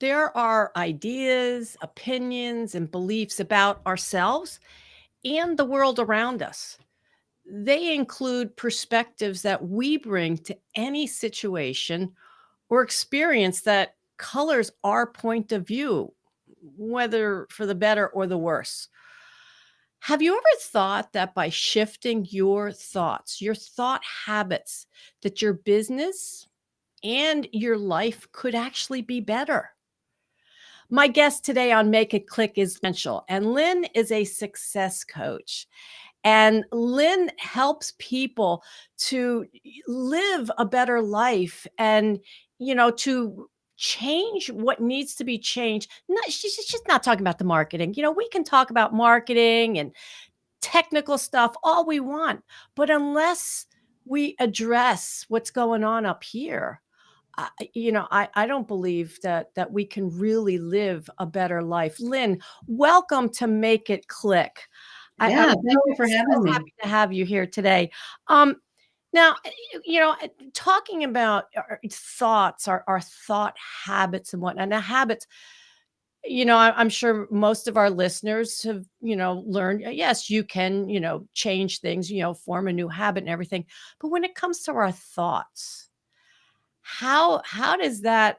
There are ideas, opinions, and beliefs about ourselves and the world around us. They include perspectives that we bring to any situation or experience that colors our point of view, whether for the better or the worse. Have you ever thought that by shifting your thoughts, your thought habits, that your business and your life could actually be better? My guest today on Make It Click is Lynn Tranchell, and Lynn is a success coach. And Lynn helps people to live a better life and, to change what needs to be changed. Not, she's just not talking about the marketing. We can talk about marketing and technical stuff all we want, but unless we address what's going on up here, I don't believe that we can really live a better life. Lynn, welcome to Make It Click. I'm Yeah, thank you for so having me. happy to have you here today. Um, now, talking about our thoughts, our thought habits and whatnot. Now, habits, I'm sure most of our listeners have, learned, yes, you can, change things, form a new habit and everything. But when it comes to our thoughts, how does that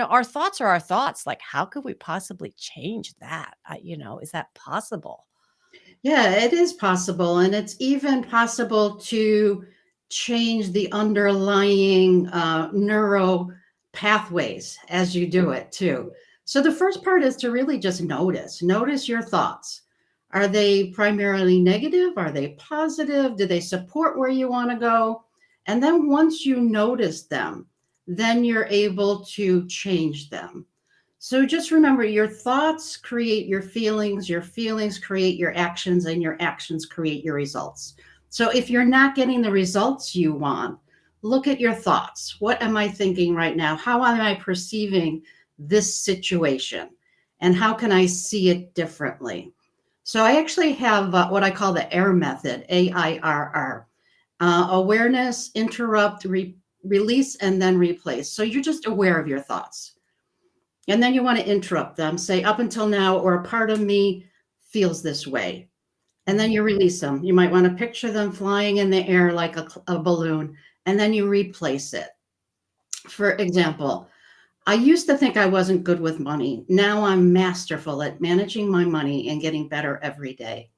our thoughts are our thoughts. Like, how could we possibly change that? Is that possible? Yeah, it is possible. And it's even possible to change the underlying neuro pathways as you do it too. So the first part is to really just notice your thoughts. Are they primarily negative? Are they positive? Do they support where you want to go? And then once you notice them, then you're able to change them. So just remember your thoughts create your feelings create your actions, and your actions create your results. So if you're not getting the results you want, look at your thoughts. What am I thinking right now? How am I perceiving this situation? And how can I see it differently? So I actually have what I call the AIR method, AIRR. Awareness, interrupt, release, and then replace. So you're just aware of your thoughts. And then you want to interrupt them, say, up until now, or a part of me feels this way. And then Mhm. you release them. You might want to picture them flying in the air like a balloon, and then you replace it. For example, I used to think I wasn't good with money. Now I'm masterful at managing my money and getting better every day.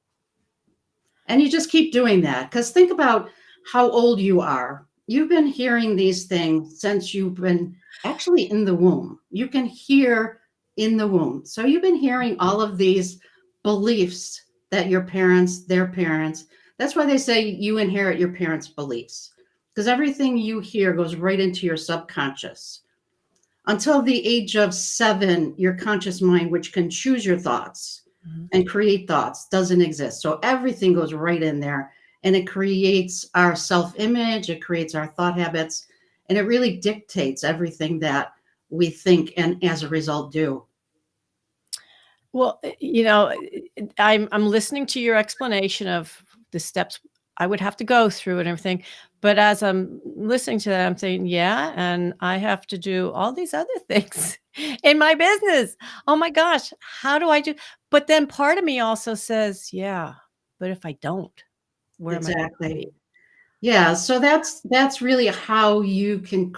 And you just keep doing that because think about how old you are. You've been hearing these things since you've been actually in the womb. You can hear in the womb. So you've been hearing all of these beliefs that your parents, their parents, that's why they say you inherit your parents' beliefs because everything you hear goes right into your subconscious. Until the age of 7, your conscious mind, which can choose your thoughts Mhm. and create thoughts, doesn't exist. So everything goes right in there and it creates our self image, it creates our thought habits, and it really dictates everything that we think and as a result do. Well, I'm listening to your explanation of the steps I would have to go through and everything, but as I'm listening to that, I'm saying, "Yeah, and I have to do all these other things in my business. Oh my gosh, how do I do?" But then part of me also says, "Yeah, but if I don't, where am I gonna Exactly. be?" Yeah, so that's really how you can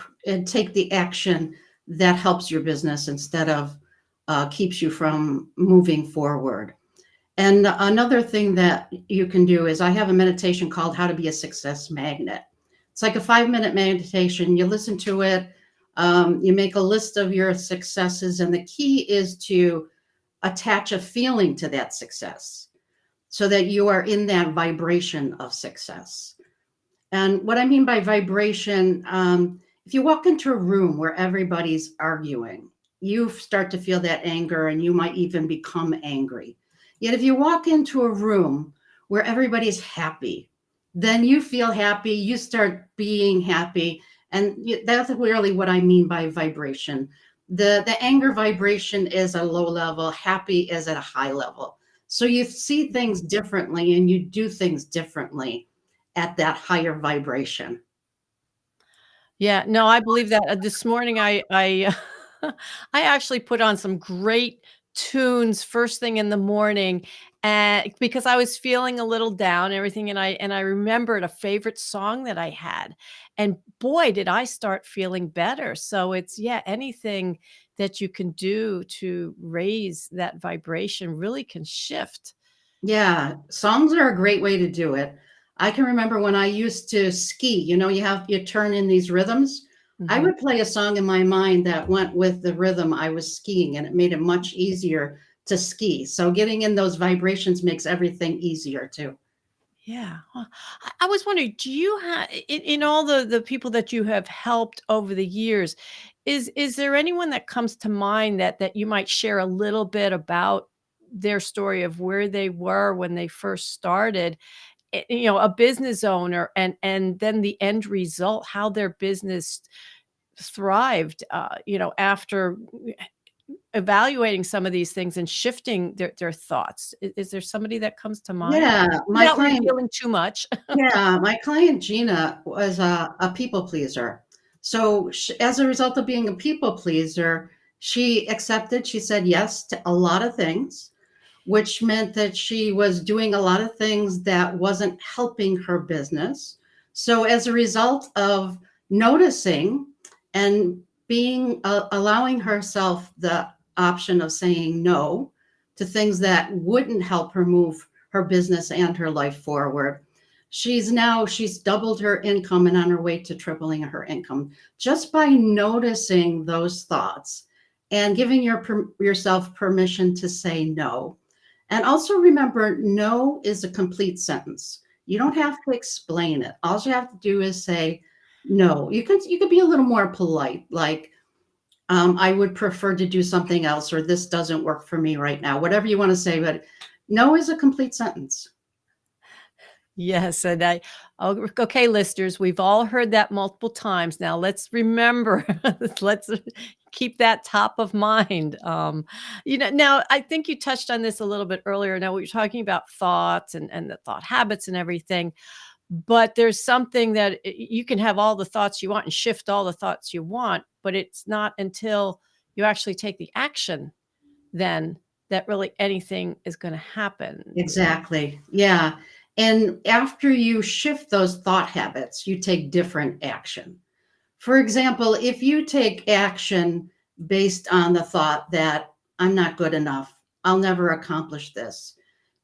take the action that helps your business instead of keeps you from moving forward. And another thing that you can do is I have a meditation called How to Be a Success Magnet. It's like a 5-minute meditation. You listen to it, you make a list of your successes, and the key is to attach a feeling to that success so that you are in that vibration of success. And what I mean by vibration, if you walk into a room where everybody's arguing, you start to feel that anger and you might even become angry. Yet if you walk into a room where everybody's happy, then you feel happy, you start being happy. And that's really what I mean by vibration. The anger vibration is a low level, happy is at a high level. So you see things differently and you do things differently at that higher vibration. Yeah, no, I believe that. This morning, I I actually put on some great tunes first thing in the morning, and because I was feeling a little down and everything, and I remembered a favorite song that I had, and boy, did I start feeling better. So it's yeah, anything that you can do to raise that vibration really can shift. Yeah, songs are a great way to do it. I can remember when I used to ski, you turn in these rhythms. I Mhm. would play a song in my mind that went with the rhythm I was skiing, and it made it much easier to ski. So getting in those vibrations makes everything easier too. Yeah. Well, I was wondering, do you have in all the people that you have helped over the years, is there anyone that comes to mind that you might share a little bit about their story of where they were when they first started, a business owner and then the end result, how their business thrived, after evaluating some of these things and shifting their thoughts. Is there somebody that comes to mind Yeah, my without client revealing too much? Yeah, my client Gina was a people pleaser. So, as a result of being a people pleaser, she said yes to a lot of things, which meant that she was doing a lot of things that wasn't helping her business. So, as a result of noticing and allowing herself the option of saying no to things that wouldn't help her move her business and her life forward, she's doubled her income and on her way to tripling her income just by noticing those thoughts and giving yourself permission to say no. And also remember, no is a complete sentence. You don't have to explain it. All you have to do is say no. You could be a little more polite, like I would prefer to do something else, or this doesn't work for me right now. Whatever you want to say, but no is a complete sentence. Yes, and okay, listeners, we've all heard that multiple times. Now let's remember, let's keep that top of mind. Now I think you touched on this a little bit earlier. Now we were talking about thoughts and the thought habits and everything, but there's something that you can have all the thoughts you want and shift all the thoughts you want, but it's not until you actually take the action then that really anything is going to happen. Exactly. Yeah. And after you shift those thought habits, you take different action. For example, if you take action based on the thought that I'm not good enough, I'll never accomplish this,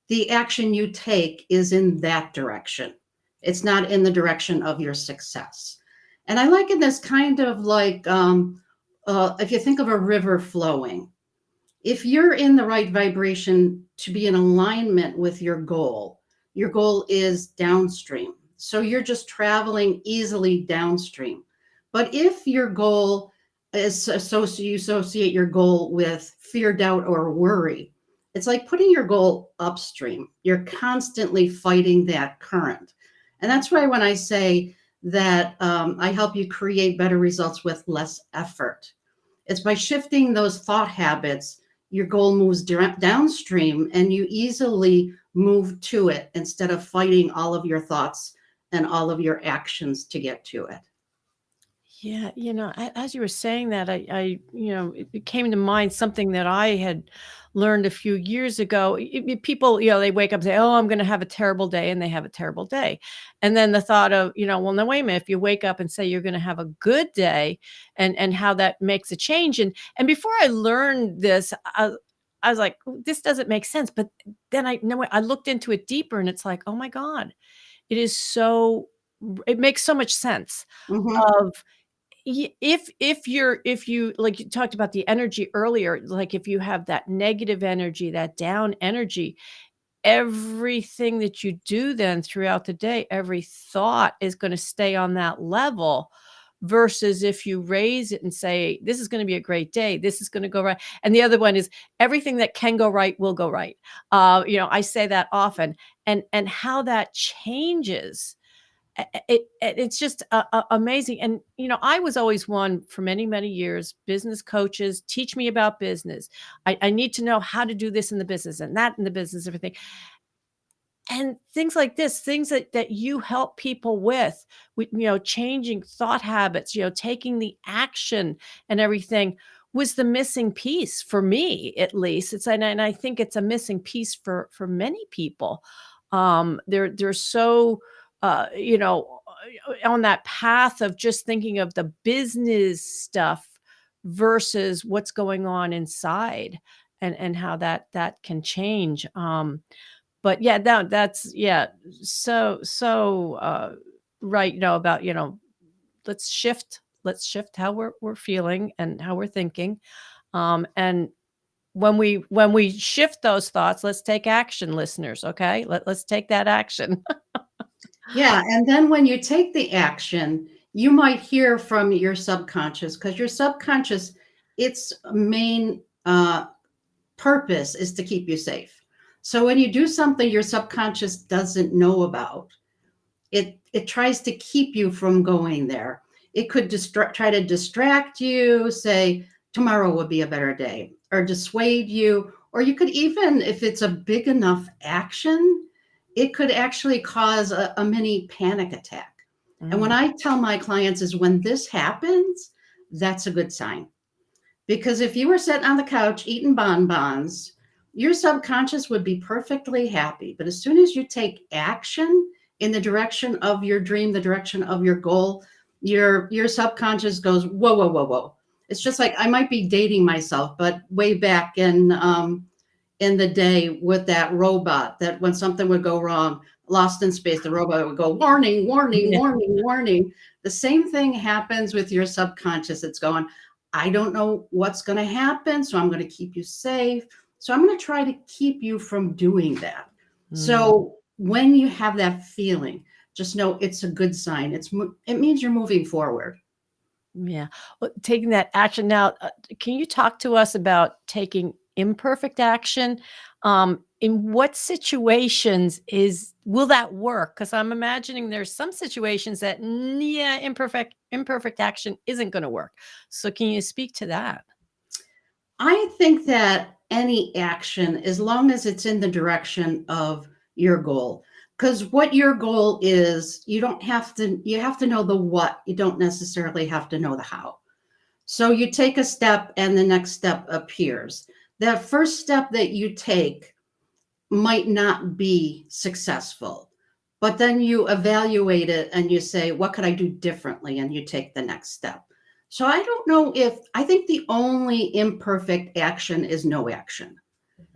the action you take is in that direction. It's not in the direction of your success. And I liken this kind of like if you think of a river flowing, if you're in the right vibration to be in alignment with your goal is downstream. So you're just traveling easily downstream. But if your goal you associate your goal with fear, doubt, or worry, it's like putting your goal upstream. You're constantly fighting that current. And that's why when I say that I help you create better results with less effort, it's by shifting those thought habits, your goal moves downstream and you easily move to it instead of fighting all of your thoughts and all of your actions to get to it. Yeah, as you were saying that, it came to mind something that I had learned a few years ago. People, they wake up and say, "Oh, I'm going to have a terrible day," and they have a terrible day. And then the thought of, well, no, wait a minute. If you wake up and say you're going to have a good day, and how that makes a change, and before I learned this, I was like, this doesn't make sense. But then I looked into it deeper, and it's like, oh my God, it is so. It makes so much sense Hmm. of if you like you talked about the energy earlier, like if you have that negative energy, that down energy, everything that you do then throughout the day, every thought is going to stay on that level versus if you raise it and say, this is going to be a great day, this is going to go right. And the other one is everything that can go right will go right. I say that often and how that changes it's just amazing. And, I was always one for many, many years, business coaches teach me about business. I need to know how to do this in the business and that in the business, everything. And things like this, things that you help people with, changing thought habits, taking the action and everything. was the missing piece for me, at least. And I think it's a missing piece for many people. They're so on that path of just thinking of the business stuff versus what's going on inside, and how that can change. But yeah, that's yeah, so right, about, let's shift how we're feeling and how we're thinking. And when we shift those thoughts, let's take action, listeners. Okay, let's take that action. Yeah, and then when you take the action, you might hear from your subconscious, because your subconscious, its main purpose is to keep you safe. So when you do something your subconscious doesn't know about, it tries to keep you from going there. It could try to distract you, say tomorrow will be a better day, or dissuade you, or you could even, if it's a big enough action, it could actually cause a mini panic attack. And what Mm, I tell my clients is when this happens, that's a good sign. Because if you were sitting on the couch eating bonbons, your subconscious would be perfectly happy. But as soon as you take action in the direction of your dream, the direction of your goal, your subconscious goes, whoa, whoa, whoa, whoa. It's just like I might be dating myself, but way back in the day with that robot, that when something would go wrong, Lost in Space, the robot would go, warning, warning, yeah. warning, warning. The same thing happens with your subconscious. It's going, I don't know what's going to happen, so I'm going to keep you safe. So I'm going to try to keep you from doing that. Mm. So when you have that feeling, just know it's a good sign. It means you're moving forward. Yeah. Well, taking that action now, can you talk to us about taking imperfect action? In what situations will that work? Because I'm imagining there's some situations that, yeah, imperfect action isn't going to work. So can you speak to that? I think that any action, as long as it's in the direction of your goal, because what your goal is, you have to know the what, you don't necessarily have to know the how. So you take a step and the next step appears. That first step that you take might not be successful, but then you evaluate it and you say, what could I do differently? And you take the next step. So I don't know, if I think the only imperfect action is no action.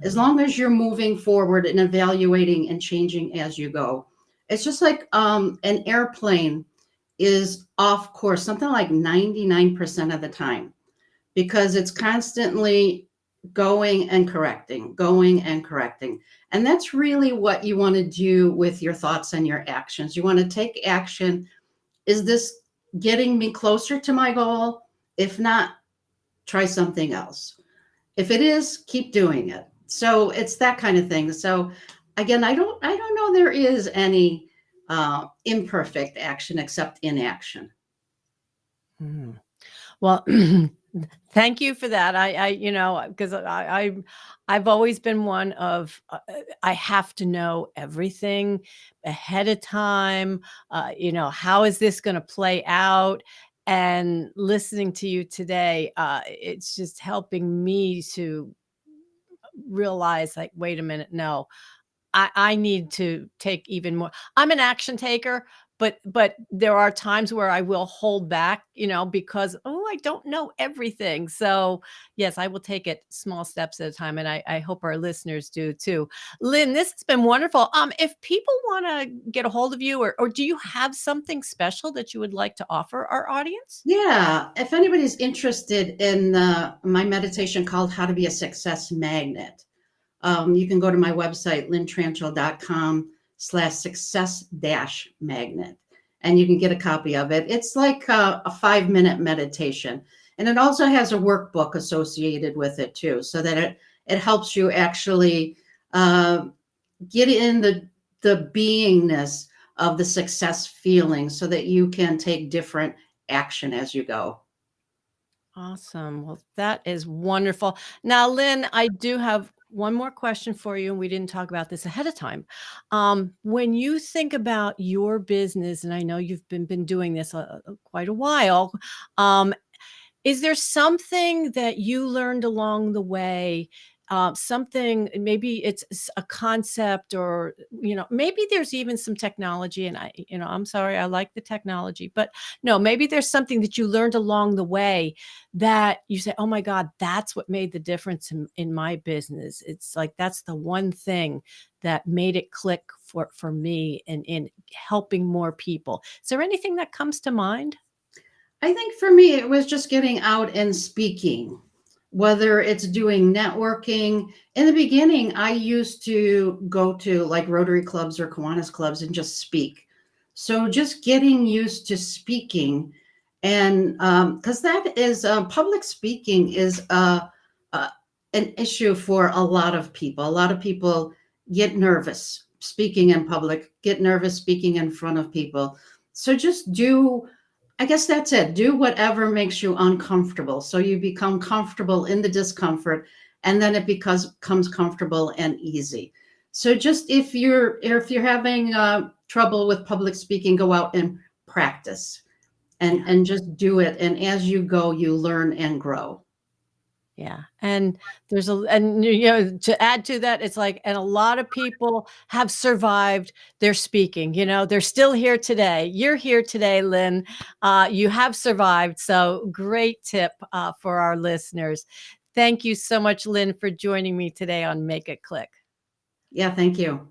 As long as you're moving forward and evaluating and changing as you go. It's just like an airplane is off course something like 99% of the time, because it's constantly going and correcting, going and correcting. And that's really what you want to do with your thoughts and your actions. You want to take action. Is this getting me closer to my goal? If not, try something else. If it is, keep doing it. So it's that kind of thing. So again, I don't know there is any imperfect action except inaction. Mm. Well, thank you for that. Because I've always been one of, I have to know everything ahead of time. How is this going to play out? And listening to you today, it's just helping me to realize, like, wait a minute, no, I need to take even more. I'm an action taker, but there are times where I will hold back, because, oh, I don't know everything. So, yes, I will take it small steps at a time, and I hope our listeners do too. Lynn, this has been wonderful. If people wanna get a hold of you, or do you have something special that you would like to offer our audience? Yeah, if anybody's interested in my meditation called How to Be a Success Magnet, you can go to my website, lyntranchell.com/success dash magnet, and you can get a copy of it. It's like a 5 minute meditation. And it also has a workbook associated with it too, so that it helps you actually uh, get in the beingness of the success feeling so that you can take different action as you go. Awesome. Well, that is wonderful. Now, Lynn, I do have one more question for you, and we didn't talk about this ahead of time. When you think about your business, and I know you've been doing this quite a while, um, Is there something that you learned along the way? Something, maybe it's a concept, or maybe there's even some technology. And I'm sorry, I like the technology, but no, maybe there's something that you learned along the way that you say, "Oh my God, that's what made the difference in my business." It's like that's the one thing that made it click for me in helping more people. Is there anything that comes to mind? I think for me, it was just getting out and speaking, whether it's doing networking. In the beginning, I used to go to like Rotary clubs or Kiwanis clubs and just speak. So just getting used to speaking, and because that is public speaking is uh, an issue for a lot of people. A lot of people get nervous speaking in public, get nervous speaking in front of people. So just do, I guess that's it. Do whatever makes you uncomfortable. So you become comfortable in the discomfort, and then it becomes comfortable and easy. So just if you're having trouble with public speaking, go out and practice, and Yeah. and just do it. And as you go, you learn and grow. Yeah, and to add to that, it's like, and a lot of people have survived their speaking, they're still here today. You're here today, Lynn. You have survived, so great tip, for our listeners. Thank you so much, Lynn, for joining me today on Make It Click. Yeah, thank you.